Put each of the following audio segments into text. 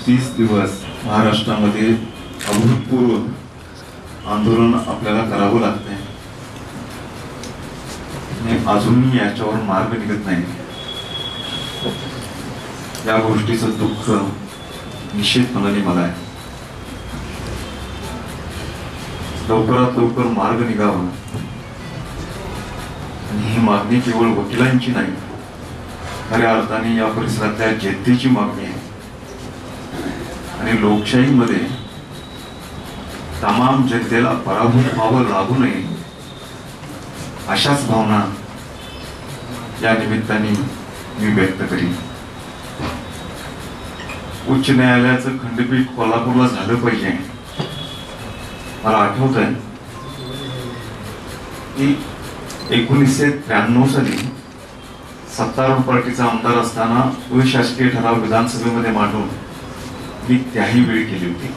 30 दिवस महाराष्ट्रामध्ये अभूतपूर्व आंदोलन आपल्याला करावं लागतंय आणि अजूनही याच्यावर मार्ग निघत नाही। या गोष्टीचं दुःख निश्चितपणाने मला आहे। लवकरात लवकर मार्ग निघावा आणि ही मागणी केवळ वकिलांची नाही, खऱ्या अर्थाने या परिसरातल्या जनतेची मागणी आहे। आणि लोकशाहीमध्ये तमाम जनतेला पराभूत व्हावं लागू नये अशाच भावना या निमित्ताने मी व्यक्त करीन। उच्च न्यायालयाचं खंडपीठ कोल्हापूरला झालं पाहिजे। मला आठवतंय की 1993 साली सत्तारूढ पार्टीचा आमदार असताना अशासकीय ठराव विधानसभेमध्ये मांडून मी त्याही वेळी केली होती।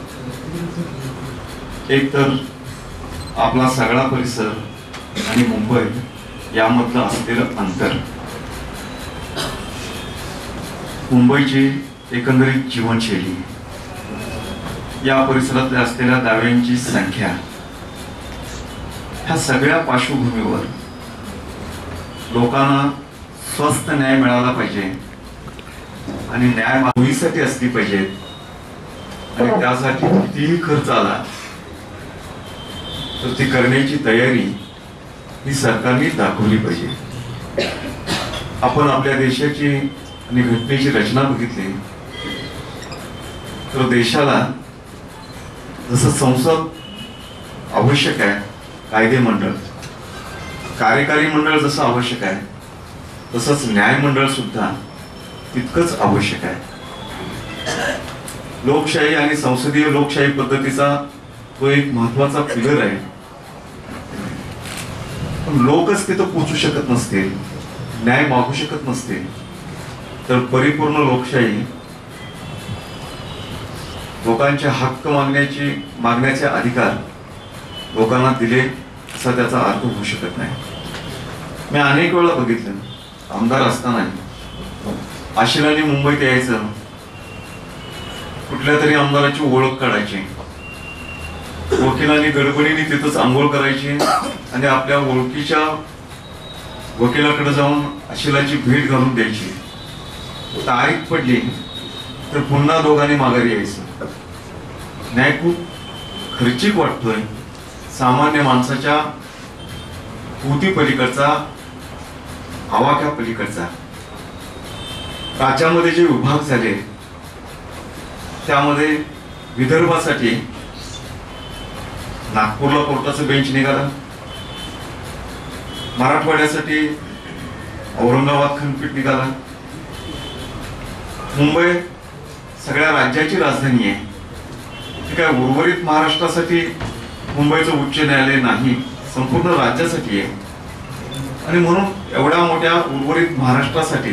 एक तर आपला सगळा परिसर आणि मुंबई यामधलं असलेलं अंतर, मुंबईची एकंदरीत जीवनशैली, या परिसरात असलेल्या दाव्यांची संख्या, ह्या सगळ्या पार्श्वभूमीवर लोकांना स्वस्थ न्याय मिळाला पाहिजे आणि न्याय मागणीसाठी असली पाहिजे आणि त्यासाठी कितीही खर्च आला तर ती करण्याची तयारी ही सरकारने दाखवली पाहिजे। आपण आपल्या देशाची आणि घटनेची रचना बघितली तर देशाला जसं संसद आवश्यक आहे, कायदे मंडळ, कार्यकारी मंडळ जसं आवश्यक आहे, तसंच न्यायमंडळ सुद्धा तितकंच आवश्यक आहे। लोकशाही आणि संसदीय लोकशाही पद्धतीचा तो एक महत्वाचा पिलर आहे। पण लोकच तिथं पोचू शकत नसतील, न्याय मागू शकत नसतील तर परिपूर्ण लोकशाही, लोकांचे हक्क मागण्याचे अधिकार लोकांना दिले असा त्याचा अर्थ होऊ शकत नाही। मी अनेक वेळा बघितलं, आमदार असताना आशिलाने मुंबईत यायचं, कुठल्या तरी आमदाराची ओळख काढायची, वकिलांनी गडबडीने तिथंच आंघोळ करायची आणि आपल्या ओळखीच्या वकिलाकडे जाऊन आशिलाची भेट घालून द्यायची। तारीख पडली तर पुन्हा दोघांनी माघारी यायचं। न्याय खूप खर्चिक वाटतोय, सामान्य माणसाच्या भूती पलीकडचा, आवाक्या पलीकडचा। राज्यामध्ये जे विभाग झाले त्यामध्ये विदर्भासाठी नागपूरला कोर्टाचं बेंच निघाला, मराठवाड्यासाठी औरंगाबाद खंडपीठ निघाला, मुंबई सगळ्या राज्याची राजधानी आहे, ती काय उर्वरित महाराष्ट्रासाठी मुंबईचं उच्च न्यायालय नाही, संपूर्ण राज्यासाठी आहे। आणि म्हणून एवढ्या मोठ्या उर्वरित महाराष्ट्रासाठी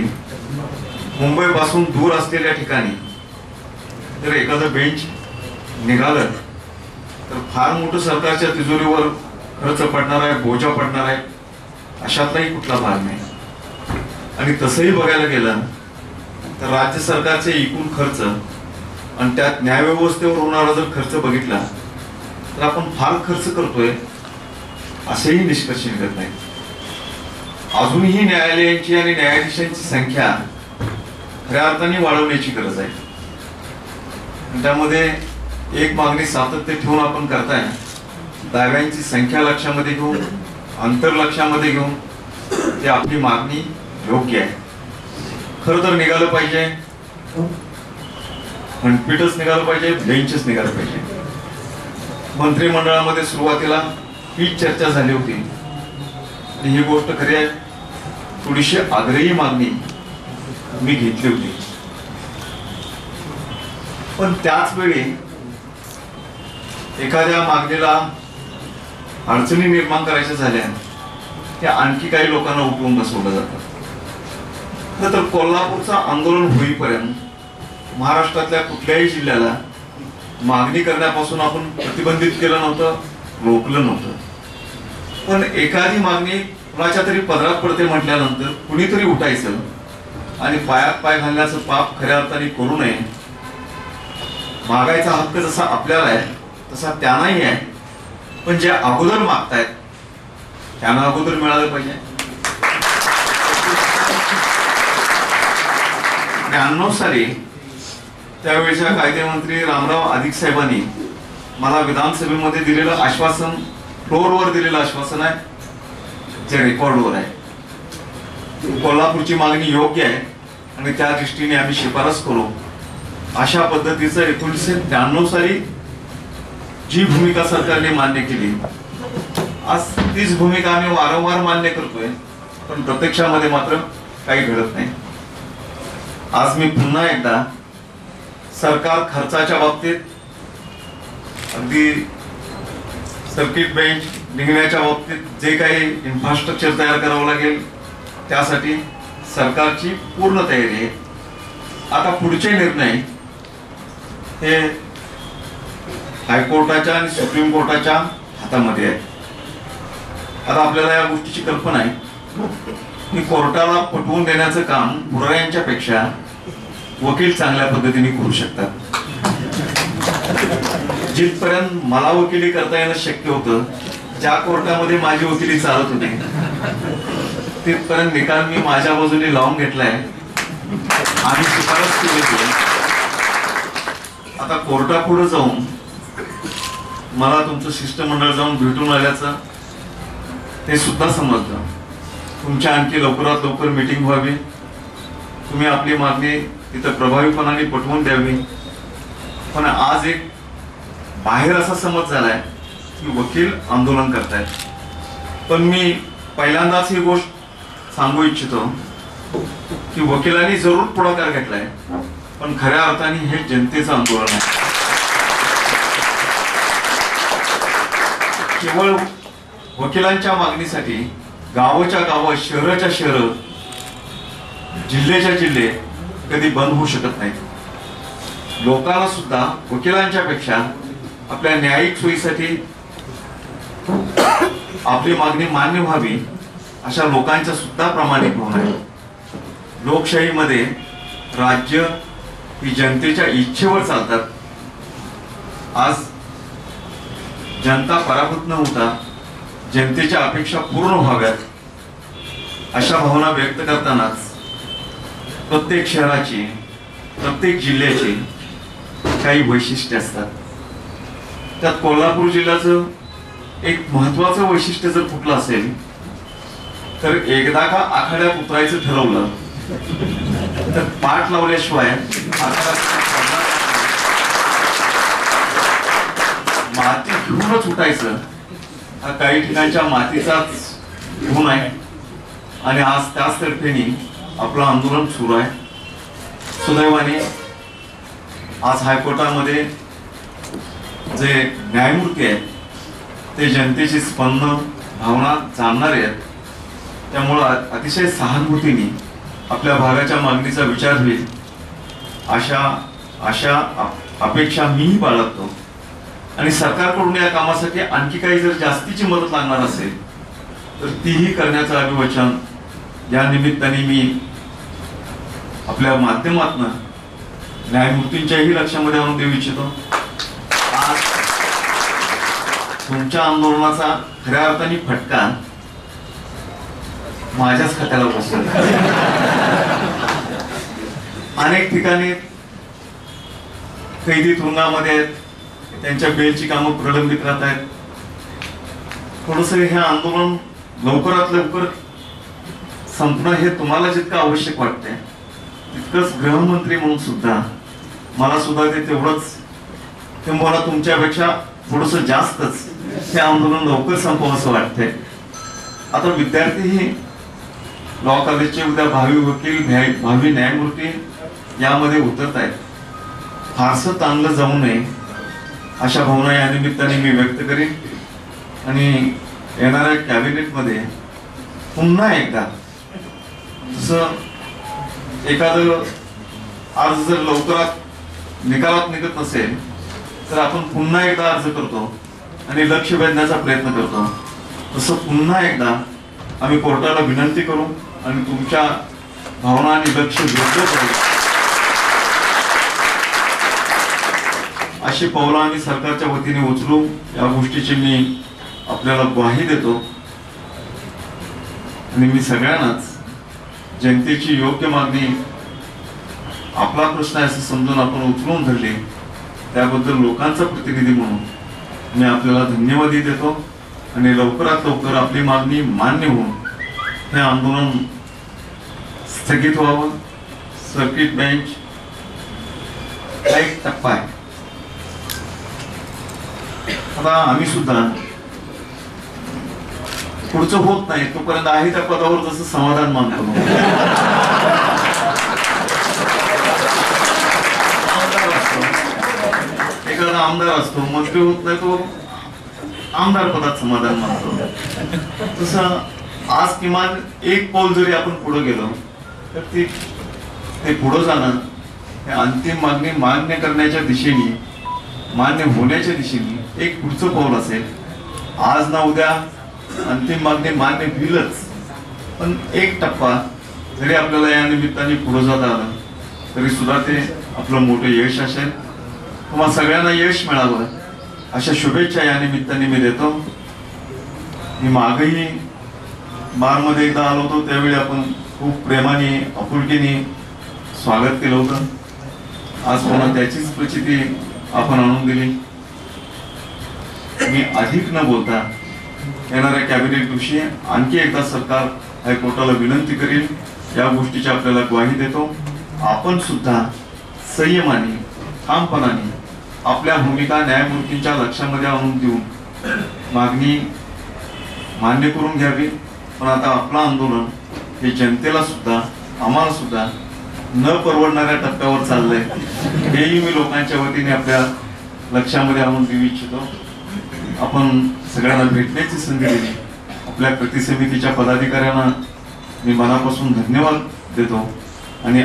मुंबईपासून दूर असलेल्या ठिकाणी जर एखादं बेंच निघालं तर फार मोठं सरकारच्या तिजोरीवर खर्च पडणार आहे, बोजा पडणार आहे, अशातलाही कुठला भाग नाही। आणि तसंही बघायला गेलं तर राज्य सरकारचे एकूण खर्च आणि त्यात न्यायव्यवस्थेवर होणारा जर खर्च बघितला तर आपण फार खर्च करतोय असेही निष्कर्ष निघत नाही। अजूनही न्यायालयांची आणि न्यायाधीशांची संख्या खऱ्या अर्थाने वाढवण्याची गरज आहे। त्यामध्ये एक मागणी सातत्य ठेवून आपण करताय, दाव्यांची संख्या लक्षामध्ये घेऊन, अंतर लक्षामध्ये घेऊन ती आपली मागणी योग्य आहे। खरं तर निघालं पाहिजे, खंडपीठच निघालं पाहिजे, बेंचच निघालं पाहिजे। मंत्रिमंडळामध्ये सुरुवातीला हीच चर्चा झाली होती आणि ही गोष्ट खरी आहे, थोडीशी आग्रही मागणी मी घेतली होती। पण त्याच वेळी एखाद्या मागणीला अडचणी निर्माण करायच्या झाल्या त्या आणखी काही लोकांना उठवून बसवलं जातं। तर कोल्हापूरचं आंदोलन होईपर्यंत महाराष्ट्रातल्या कुठल्याही जिल्ह्याला मागणी करण्यापासून आपण प्रतिबंधित केलं नव्हतं, रोखलं नव्हतं। पण एखादी मागणी कुणाच्या तरी पदरात पडते म्हटल्यानंतर कुणीतरी उठायचं आणि पायात पाय घालण्याचं पाप खऱ्या अर्थाने करू नये मागायचा हक्क जसा आपल्याला आहे तसा त्यांनाही आहे, पण जे अगोदर मागतायत त्यांना अगोदर मिळालं पाहिजे. 93 साली त्यावेळेच्या कायदेमंत्री रामराव अधिक साहेबांनी मला विधानसभेमध्ये दिलेलं आश्वासन, फ्लोअरवर दिलेलं आश्वासन आहे जे रेकॉर्डवर आहे. कोल्हापूरची मागणी योग्य आहे आणि त्या दृष्टीने आम्ही शिफारस करू अशा पद्धतीचं 1993 साली जी भूमिका सरकारने मान्य केली, आज तीच भूमिका आम्ही वारंवार मान्य करतोय, पण प्रत्यक्षामध्ये मात्र काही घडत नाही. आज मी पुन्हा एकदा सरकार खर्चाच्या बाबतीत, अगदी सर्किट बेंच निघण्याच्या बाबतीत जे काही इन्फ्रास्ट्रक्चर तयार करावं लागेल त्यासाठी सरकारची पूर्ण तयारी आहे. आता पुढचे निर्णय हे हायकोर्टाच्या आणि सुप्रीम कोर्टाच्या हातामध्ये आहे. आता आपल्याला या गोष्टीची कल्पना आहे की कोर्टाला पटवून देण्याचं काम पुराव्यांच्या पेक्षा वकील चांगल्या पद्धतीने करू शकतात. जिथपर्यंत मला वकिली करता येणं शक्य होतं, ज्या कोर्टामध्ये माझी वकिली चालत होती, तिथपर्यंत निकाल मी माझ्या बाजूने लावून घेतलाय आणि शिफारस केली. आता कोर्टापुढे जाऊन मला तुमचं शिष्टमंडळ जाऊन भेटून आल्याचं ते सुद्धा समजलं. तुमच्या आणखी लवकरात लवकर मीटिंग व्हावी, तुम्ही आपली मागणी तिथं प्रभावीपणाने पटवून द्यावी. पण आज एक बाहेर असा समज झालाय की वकील आंदोलन करतायत. पण मी पहिल्यांदाच ही गोष्ट सांगू इच्छितो की वकिलांनी जरूर पुढाकार घेतलाय, पण खऱ्या अर्थाने हे जनतेचं आंदोलन आहे. केवळ वकिलांच्या मागणीसाठी गावाच्या गाव, शहराच्या शहर, जिल्ह्याच्या जिल्हे कधी बंद होऊ शकत नाहीत. लोकांना सुद्धा वकिलांच्या पेक्षा आपल्या न्यायिक सोयीसाठी आपली मागणी मान्य व्हावी अशा लोकांच्या सुद्धा प्रामाणिक भावना आहे. लोकशाहीमध्ये राज्य ही जनतेच्या इच्छेवर चालतात. आज जनता पराभूत न होता जनतेच्या अपेक्षा पूर्ण व्हाव्यात अशा भावना व्यक्त करतानाच प्रत्येक शहराची, प्रत्येक जिल्ह्याची काही वैशिष्ट्य असतात. त्यात कोल्हापूर जिल्ह्याचं एक महत्वाचं वैशिष्ट्य जर कुठलं असेल तर एकदा का आखाड्यात उतरायचं ठरवलं तर पाठ लावल्याशिवाय माती घेऊनच उठायचं. हा काही ठिकाणच्या मातीचाच गुण आहे आणि आज त्याच तर्फेने आपलं आंदोलन सुरू आहे. सुदैवाने आज हायकोर्टामध्ये जे न्यायमूर्ती आहेत ते जनतेची स्पंदन, भावना जाणणारे आहेत. त्यामुळं अतिशय सहानुभूतीने आपल्या भागाच्या मागणीचा विचार होईल अशा अपेक्षा मीही बाळगतो. आणि सरकारकडून या कामासाठी आणखी काही जर जास्तीची मदत लागणार असेल तर तीही करण्याचं अभिवचन या निमित्ताने मी आपल्या माध्यमातून न्यायमूर्तींच्याही लक्षामध्ये आणून देऊ इच्छितो. आज तुमच्या आंदोलनाचा खऱ्या अर्थाने फटका माझ्याच खात्याला बसला. अनेक ठिकाणी कैदी तुरुंगामध्ये आहेत, त्यांच्या बेलची कामं प्रलंबित राहत आहेत. थोडस हे आंदोलन लवकरात लवकर संपणं हे तुम्हाला जितकं आवश्यक वाटतंय तितकंच गृहमंत्री म्हणून सुद्धा मला सुद्धा ते तेवढंच, किंवा तुमच्यापेक्षा थोडस जास्तच हे आंदोलन लवकर संपवं असं वाटतंय. आता विद्यार्थीही लॉ कॉलेजचे उद्या भावी वकील, भावी न्यायमूर्ती यामध्ये उतरत आहेत. फारसं ताणलं जाऊ नये अशा भावना या निमित्ताने मी व्यक्त करेन. आणि येणाऱ्या कॅबिनेटमध्ये पुन्हा एकदा जसं एखादं अर्ज जर लवकरात निकालात निघत नसेल तर आपण पुन्हा एकदा अर्ज करतो आणि लक्ष वेधण्याचा प्रयत्न करतो. तसं पुन्हा एकदा आम्ही कोर्टाला विनंती करू आणि तुमच्या भावना आणि लक्ष वेधलं जाईल अशी पावलं आम्ही सरकारच्या वतीने उचलू या गोष्टीची मी आपल्याला ग्वाही देतो. आणि मी सगळ्यांनाच जनतेची योग्य मागणी आपला प्रश्न आहे असं समजून आपण उचलून धरले त्याबद्दल लोकांचा प्रतिनिधी म्हणून मी आपल्याला धन्यवादही देतो. आणि लवकरात लवकर आपली मागणी मान्य होऊन हे आंदोलन स्थगित व्हावं. सर्किट बेंच हा एक टप्पा आहे. आता आम्ही सुद्धा पुढचं होत नाही तोपर्यंत आहे त्या पदावर जसं समाधान मानतो. एखादा आमदार असतो मंत्री होत नाही तो आमदार पदात समाधान मानतो. तसं आज किमान एक पाऊल जरी आपण पुढे गेलो तर ते पुढे जाणं हे अंतिम मागणी मान्य करण्याच्या दिशेने मान्य होण्याच्या दिशेने एक पुढचं पाऊल असेल. आज ना उद्या अंतिम मागणी मान्य होईलच पण एक टप्पा जरी आपल्याला या निमित्ताने पुढे जाता आलं तरी सुद्धा ते आपलं मोठं यश असेल. तुम्हाला सगळ्यांना यश मिळावं अशा शुभेच्छा या निमित्ताने मी देतो. मी मागही बारमध्ये एकदा आलो होतो त्यावेळी आपण खूप प्रेमाने आपुलकीने स्वागत केलं होतं. आज पुन्हा त्याचीच प्रचिती आपण आणून दिली. मी अधिक न बोलता येणाऱ्या कॅबिनेट दिवशी आणखी एकदा सरकार हायकोर्टाला विनंती करील या गोष्टीची आपल्याला ग्वाही देतो. आपण सुद्धा संयमाने ठामपणाने आपल्या भूमिका न्यायमूर्तींच्या लक्षामध्ये आणून देऊन मागणी मान्य करून घ्यावी. पण आता आपलं आंदोलन हे जनतेला सुद्धा आम्हाला सुद्धा न परवडणाऱ्या टप्प्यावर चाललंय हेही मी लोकांच्या वतीने आपल्या लक्षामध्ये आणून देऊ इच्छितो. आपण सगळ्यांना भेटण्याची संधी दिली. आपल्या कृती समितीच्या पदाधिकाऱ्यांना मी मनापासून धन्यवाद देतो. आणि